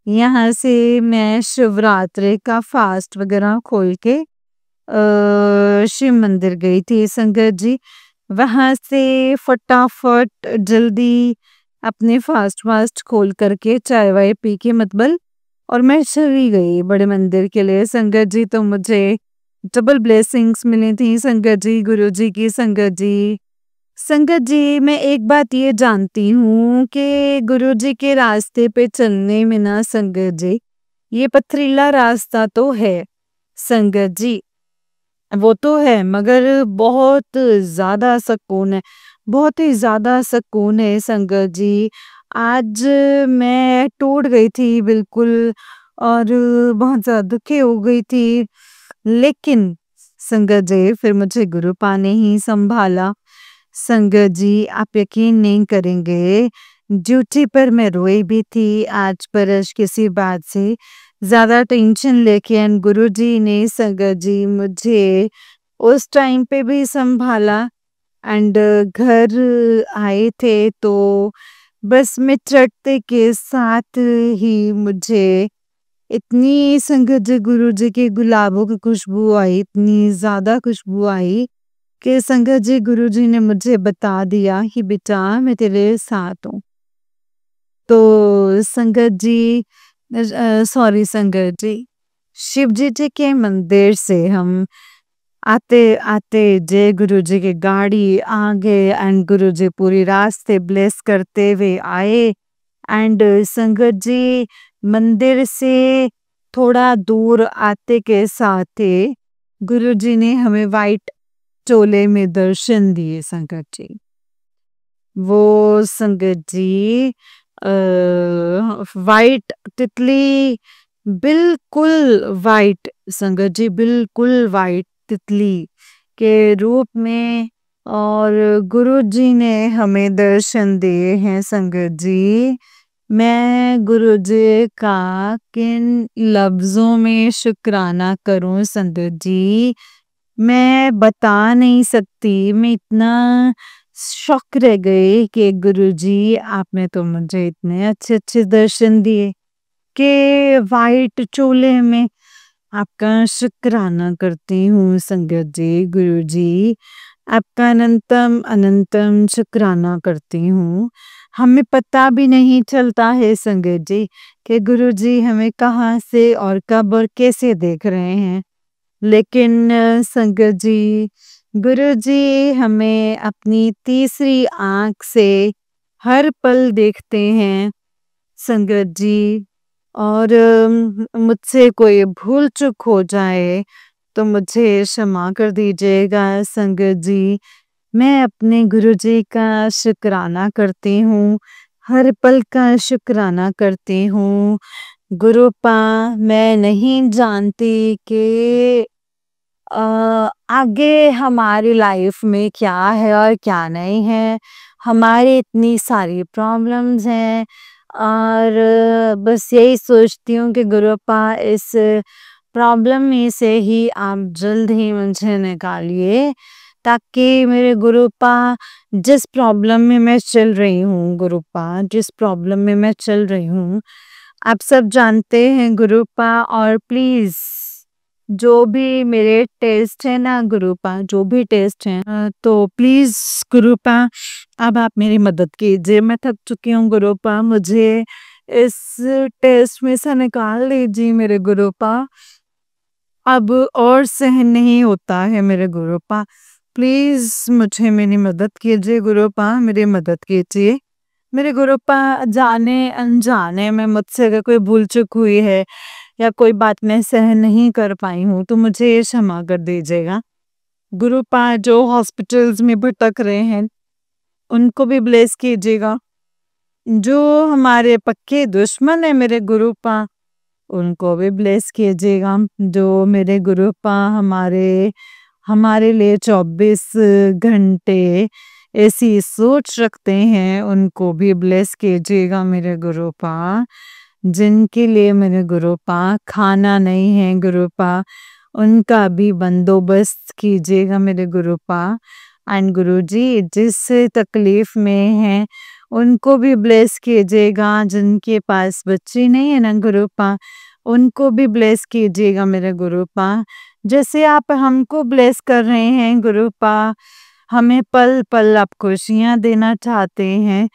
यहाँ से मैं शिवरात्रि का फास्ट वगैरह खोल के शिव मंदिर गई थी संगत जी। वहां से फटाफट जल्दी अपने फास्ट खोल करके चाय वाय पी के मतलब और मैं चली गई बड़े मंदिर के लिए संगत जी। तो मुझे डबल ब्लेसिंग्स मिली थी संगत जी, गुरु जी की संगत जी। संगत जी मैं एक बात ये जानती हूँ कि गुरु जी के रास्ते पे चलने में ना संगत जी, ये पथरीला रास्ता तो है संगत जी, वो तो है, मगर बहुत ज्यादा सुकून है, बहुत ही ज्यादा सुकून है संगत जी। आज मैं टूट गई थी बिल्कुल और बहुत ज्यादा दुखी हो गई थी, लेकिन संगत जी फिर मुझे गुरुपा ने ही संभाला। संगत जी आप यकीन नहीं करेंगे, ड्यूटी पर मैं रोई भी थी आज परस किसी बात से, ज़्यादा टेंशन लेके एंड गुरुजी ने संगत जी मुझे उस टाइम पे भी सँभाला एंड घर आए थे तो बस मैं चढ़ते के साथ ही मुझे इतनी संगत जी गुरुजी के गुलाबों की खुशबू आई, इतनी ज़्यादा खुशबू आई कि संगत जी गुरुजी ने मुझे बता दिया कि बेटा मैं तेरे साथ हूँ। तो संगत जी सॉरी संगत जी, शिव जी के मंदिर से हम आते-आते जय गुरुजी की गाड़ी आगे एंड गुरुजी पूरी रास्ते ब्लेस करते हुए आए एंड संगत जी मंदिर से थोड़ा दूर आते के साथ ही गुरुजी ने हमें वाइट चोले में दर्शन दिए संगत जी। वो संगत जी वाइट तितली बिल्कुल वाइट संगत जी बिल्कुल वाइट तितली के रूप में और गुरुजी ने हमें दर्शन दिए हैं संगत जी। मैं गुरुजी का किन लफ्ज़ों में शुक्राना करूँ संगत जी, मैं बता नहीं सकती। मैं इतना शॉक रह गई कि गुरुजी आपने तो मुझे इतने अच्छे-अच्छे दर्शन दिए कि वाइट चोले में आपका शुक्राना करती हूँ संगत जी, गुरुजी आपका अनंतम अनंतम शुक्राना करती हूँ। हमें पता भी नहीं चलता है संगत जी कि गुरुजी हमें कहाँ से और कब और कैसे देख रहे हैं। लेकिन संगत जी, गुरुजी हमें अपनी तीसरी आँख से हर पल देखते हैं संगत जी और मुझसे कोई भूल-चूक हो जाए तो मुझे क्षमा कर दीजिएगा संगत जी। मैं अपने गुरुजी का शुक्राना करती हूँ, हर पल का शुक्राना करती हूँ। गुरुपा मैं नहीं जानती कि आगे हमारी लाइफ में क्या है और क्या नहीं है। हमारी इतनी सारी प्रॉब्लम्स हैं और बस यही सोचती हूँ कि गुरुपा इस प्रॉब्लम में से ही आप जल्द ही मुझे निकालिए ताकि मेरे गुरुपा जिस प्रॉब्लम में मैं चल रही हूँ गुरुपा जिस प्रॉब्लम में मैं चल रही हूँ आप सब जानते हैं गुरुपा और प्लीज़ जो भी मेरे टेस्ट है ना गुरुपा जो भी टेस्ट हैं तो प्लीज़ गुरुपा अब आप मेरी मदद कीजिए। मैं थक चुकी हूँ गुरुपा मुझे इस टेस्ट में से निकाल लीजिए मेरे गुरुपा। अब और सहन नहीं होता है मेरे गुरुपा। प्लीज़ मुझे मेरी मदद कीजिए गुरुपा मेरी मदद कीजिए। मेरे गुरुपा जाने-अनजाने में मुझसे अगर कोई भूल-चूक हुई है या कोई बात मैं सहन नहीं कर पाई हूँ तो मुझे क्षमा कर दीजिएगा। गुरुपा जो हॉस्पिटल्स में भटक रहे हैं उनको भी ब्लेस कीजिएगा। जो हमारे पक्के दुश्मन हैं मेरे गुरुपा उनको भी ब्लेस कीजिएगा। जो मेरे गुरुपा हमारे हमारे लिए 24 घंटे ऐसी सोच रखते हैं उनको भी ब्लेस कीजिएगा मेरे गुरुपा। जिनके लिए मेरे गुरुपा खाना नहीं है गुरुपा उनका भी बंदोबस्त कीजिएगा मेरे गुरुपा। एंड गुरुजी जिस तकलीफ में हैं उनको भी ब्लेस कीजिएगा जिनके पास बच्चे नहीं है ना गुरुपा उनको भी ब्लेस कीजिएगा मेरे गुरुपा। जैसे आप हमको ब्लेस कर रहे हैं गुरुपा हमें पल-पल आप खुशियाँ देना चाहते हैं,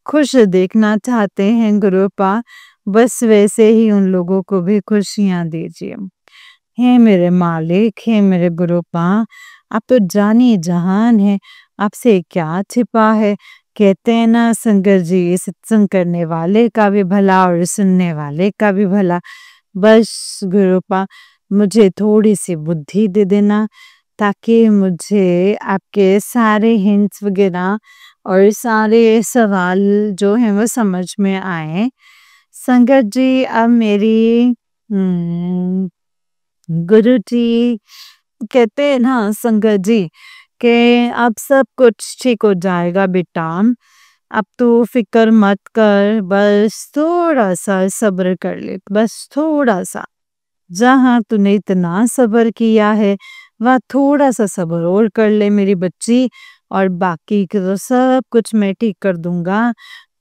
खुश देखना चाहते हैं गुरुपा बस वैसे ही उन लोगों को भी खुशियाँ दीजिए। हे मेरे मालिक, हे मेरे गुरुपा आप तो जानी जहान हैं, आपसे क्या छिपा है। कहते हैं ना संगत जी सत्संग करने वाले का भी भला और सुनने वाले का भी भला। बस गुरुपा मुझे थोड़ी-सी बुद्धि दे देना ताकि मुझे आपके सारे हिंट्स वगैरह और सारे सवाल जो हैं वो समझ में आएँ। संगत जी अब मेरी गुरुजी कहते हैं ना संगत जी कि अब सब कुछ ठीक हो जाएगा बेटा। अब तू फ़िक्र मत कर, बस थोड़ा-सा सब्र कर ले, बस थोड़ा-सा। जहाँ तूने इतना सब्र किया है, वहाँ थोड़ा-सा सब्र और कर ले मेरी बच्ची, और बाकी के तो सब कुछ मैं ठीक कर दूँगा।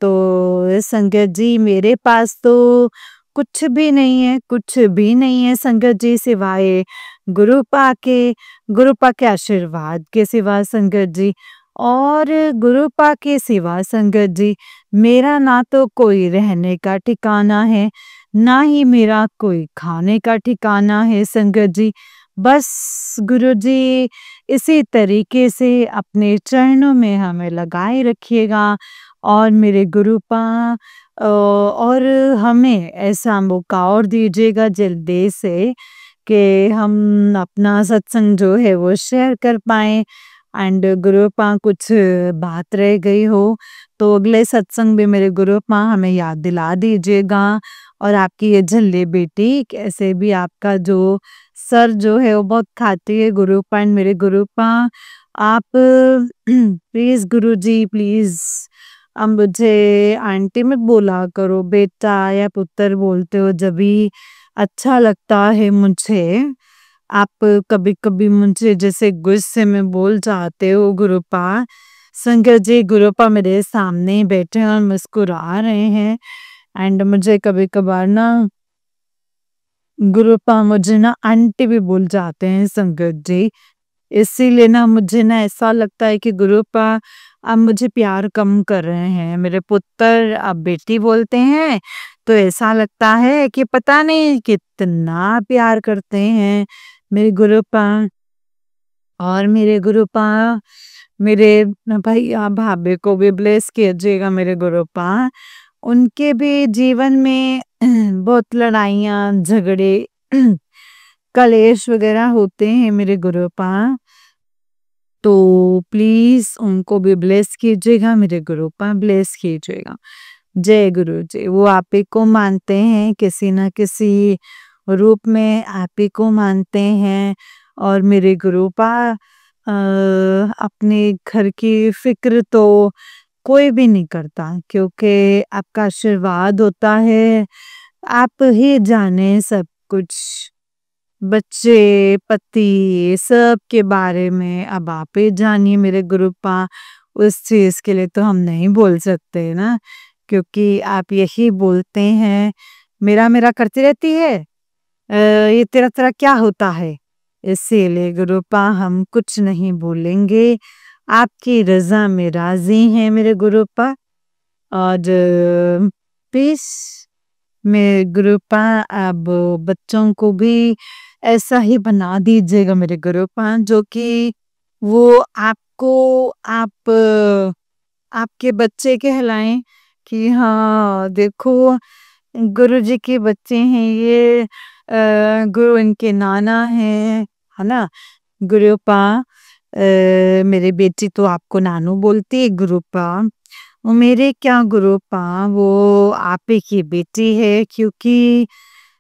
तो संगत जी, मेरे पास तो कुछ भी नहीं है, कुछ भी नहीं है संगत जी, सिवाय गुरुपा के आशीर्वाद के सिवा संगत जी, और गुरुपा के सिवा संगत जी, मेरा ना तो कोई रहने का ठिकाना है, ना ही मेरा कोई खाने का ठिकाना है संगत जी। बस गुरुजी इसी तरीके से अपने चरणों में हमें लगाए रखिएगा, और मेरे गुरुपा और हमें ऐसा मौका और दीजिएगा जल्दी से कि हम अपना सत्संग जो है वो शेयर कर पाएँ। एंड गुरुपा कुछ बात रह गई हो तो अगले सत्संग में मेरे गुरुपा हमें याद दिला दीजिएगा। और आपकी ये झल्ली बेटी कैसे भी आपका जो सर जो है वो बहुत खाती है गुरुपा, एंड मेरे गुरुपा आप प्लीज़ गुरुजी प्लीज़, अब मुझे आंटी मत बोला करो, बेटा या पुत्र बोलते हो जब भी अच्छा लगता है मुझे। आप कभी-कभी मुझे जैसे गुस्से में बोल जाते हो गुरुपा। संगत जी, गुरुपा मेरे सामने ही बैठे हैं और मुस्कुरा रहे हैं, एंड मुझे कभी-कभार ना गुरुपा मुझे ना आंटी भी बोल जाते हैं संगत जी। इसीलिए ना मुझे ना ऐसा लगता है कि गुरुपा अब मुझे प्यार कम कर रहे हैं। मेरे पुत्र अब बेटी बोलते हैं, तो ऐसा लगता है कि पता नहीं कितना प्यार करते हैं मेरे गुरुपा। और मेरे गुरुपा मेरे भैया भाभी को भी ब्लेस कीजिएगा मेरे गुरुपा। उनके भी जीवन में बहुत लड़ाइयाँ, झगड़े, कलेश वगैरह होते हैं मेरे गुरुपा। तो प्लीज़ उनको भी ब्लेस कीजिएगा, मेरे गुरुपा ब्लेस कीजिएगा। जय गुरु जी। वो आप ही को मानते हैं, किसी न किसी रूप में आप ही को मानते हैं, और मेरे गुरुपा अपने घर की फ़िक्र तो कोई भी नहीं करता, क्योंकि आपका आशीर्वाद होता है। आप ही जाने सब कुछ, बच्चे, पति सब के बारे में अब आप ही जानिए मेरे गुरुपा। उस चीज़ के लिए तो हम नहीं बोल सकते ना, क्योंकि आप यही बोलते हैं, मेरा-मेरा करती रहती है। ये तेरा-तेरा क्या होता है? इसीलिए गुरुपा हम कुछ नहीं बोलेंगे, आपकी रज़ा में राज़ी हैं मेरे गुरुपा। और प्लीज़ मेरे गुरुपा अब बच्चों को भी ऐसा ही बना दीजिएगा मेरे गुरुपा, जो कि वो आपको आप आपके बच्चे कहलाएँ, कि हाँ देखो गुरुजी के बच्चे हैं ये, गुरु इनके नाना हैं, है ना? गुरुपा मेरी बेटी तो आपको नानू बोलती है गुरुपा। वो मेरे क्या गुरुपा, वो आप ही की बेटी है, क्योंकि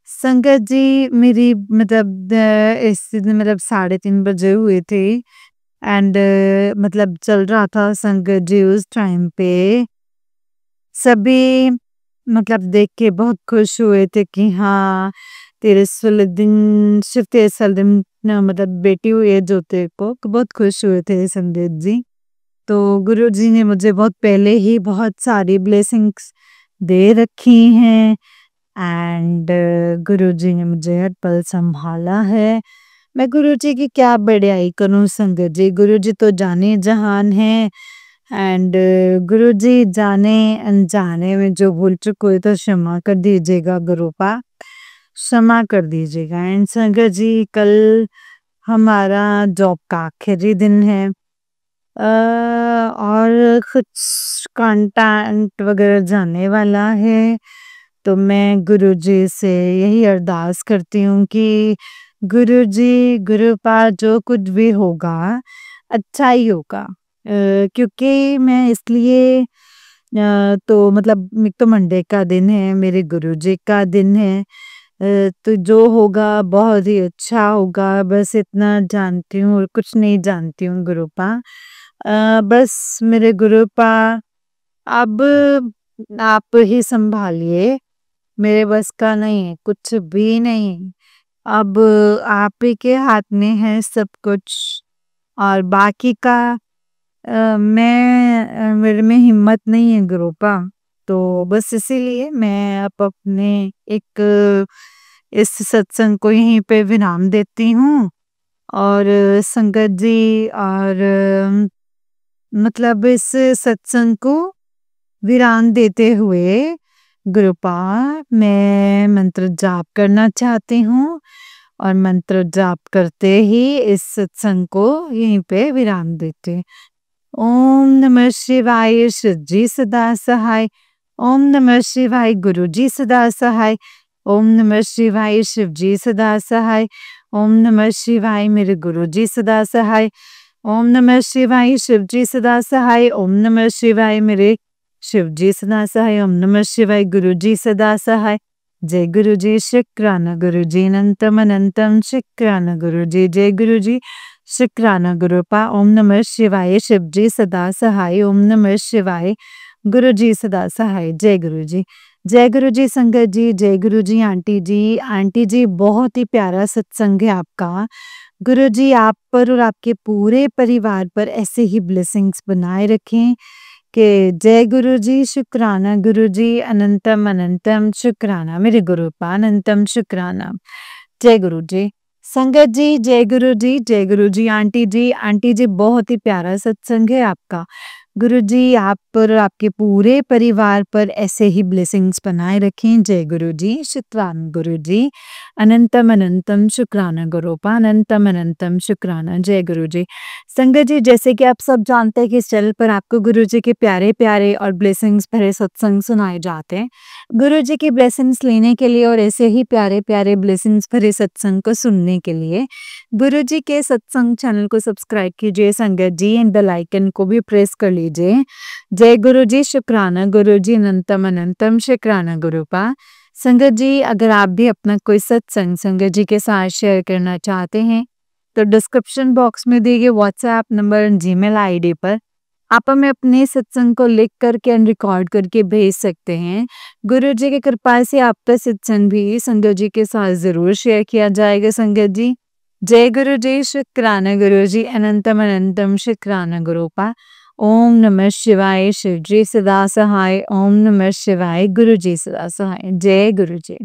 संगत जी मेरी मतलब इस मतलब 3:30 बजे हुए थे, एंड मतलब चल रहा था संगत जी उस टाइम पे। सभी मतलब देख के बहुत खुश हुए थे कि हाँ, तेरे 16 दिन सिर्फ़ तेरे 16 दिन मतलब बेटी हुई है जो तेरे को, बहुत खुश हुए थे संगत जी। तो गुरुजी ने मुझे बहुत पहले ही बहुत सारी ब्लेसिंग्स दे रखी हैं, एंड गुरुजी ने मुझे हर पल सँभाला है। मैं गुरुजी की क्या बड़ाई करूँ संगत जी, गुरुजी तो जाने जहान हैं, एंड गुरुजी जाने अनजाने में जो भूल चूक हुई तो क्षमा कर दीजिएगा गुरुपा, क्षमा कर दीजिएगा। एंड संगत जी, कल हमारा जॉब का आखिरी दिन है, और कुछ कंटेंट वगैरह जाने वाला है, तो मैं गुरुजी से यही अरदास करती हूँ कि गुरुजी, गुरुपा जो कुछ भी होगा, अच्छा ही होगा। क्योंकि मैं इसलिए तो मतलब एक तो मंडे का दिन है, मेरे गुरुजी का दिन है, तो जो होगा बहुत ही अच्छा होगा, बस इतना जानती हूँ और कुछ नहीं जानती हूँ गुरुपा। बस मेरे गुरुपा अब आप ही सँभालिए, मेरे बस का नहीं है, कुछ भी नहीं। अब आप ही के हाथ में है सब कुछ और बाकी का मेरे में हिम्मत नहीं है गुरुपा। तो बस इसीलिए मैं अब अपने एक इस सत्संग को यहीं पे विराम देती हूँ और संगत जी और मतलब इस सत्संग को विराम देते हुए गुरुपा मैं मंत्र जाप करना चाहती हूँ और मंत्र जाप करते ही इस सत्संग को यहीं पे विराम देते। ओम नमः शिवाय, शिव जी सदा सहाय। ओम नमः शिवाय, गुरु जी सदा सहाय। ओम नमः शिवाय, शिव जी सदा सहाय। ओम नमः शिवाय, मेरे गुरु जी सदा सहाय। ओम नमः शिवाय, शिव जी सदा सहाय। ओम नमः शिवाय, मेरे शिव जी सदा सहाय। ओम नमः शिवाय, गुरु जी सदा सहाय। जय गुरु जी, शुक्राना गुरु जी, अनंतम अनंतम शुक्राना गुरु जी, जय गुरु जी, शुक्राना गुरुपा। ओम नमः शिवाय, शिव जी सदा सहाय। ओम नमः शिवाय, गुरु जी सदा सहाय। जय गुरु जी, जय गुरु जी संगत जी, जय गुरु जी आंटी जी। आंटी जी बहुत ही प्यारा सत्संग है आपका। गुरु जी आप पर और आपके पूरे परिवार पर ऐसे ही ब्लेसिंग्स बनाए रखें कि जय गुरु जी, शुक्राना गुरु जी, अनंतम अनंतम शुक्राना मेरे गुरुपा, अनंतम शुक्राना। जय गुरु जी। संगत जी जय गुरु जी, जय गुरु जी आंटी जी बहुत ही प्यारा सत्संग है आपका। गुरु जी आप पर और आपके पूरे परिवार पर ऐसे ही ब्लेसिंग्स बनाए रखें। जय गुरु जी, शुक्राना गुरु जी, अनंतम अनंतम शुक्राना गुरुपा, अनंतम अनंतम शुक्राना। जय गुरु जी। संगत जी जैसे कि आप सब जानते हैं कि इस चैनल पर आपको गुरु जी के प्यारे प्यारे और ब्लेसिंग्स भरे सत्संग सुनाए जाते हैं। गुरु जी की ब्लेसिंग्स लेने के लिए और ऐसे ही प्यारे प्यारे ब्लेसिंग्स भरे सत्संग को सुनने के लिए गुरु जी के सत्संग चैनल को सब्सक्राइब कीजिए संगत जी, एंड बेल आइकन को भी प्रेस कर लीजिए। जय गुरु जी, शुक्राना गुरु जी, अनंतम अनंतम शुक्राना गुरुपा। संगत जी अगर आप भी अपना कोई सत्संग संगत जी के साथ शेयर करना चाहते हैं तो डिस्क्रिप्शन बॉक्स में दिए गए व्हाट्सएप नंबर और जीमेल आईडी पर आप हमें अपने सत्संग को लिख करके एंड रिकॉर्ड करके भेज सकते हैं। गुरु जी की कृपा से आपका सत्संग भी संगत जी के साथ जरूर शेयर किया जाएगा संगत जी। जय गुरु जी, शुक्राना गुरु जी, अनंतम अनंतम शुक्राना गुरुपा। ओम नमः शिवाय, शिव जी सदा सहाय। ओम नमः शिवाय, गुरु जी सदा सहाय। जय गुरु जी।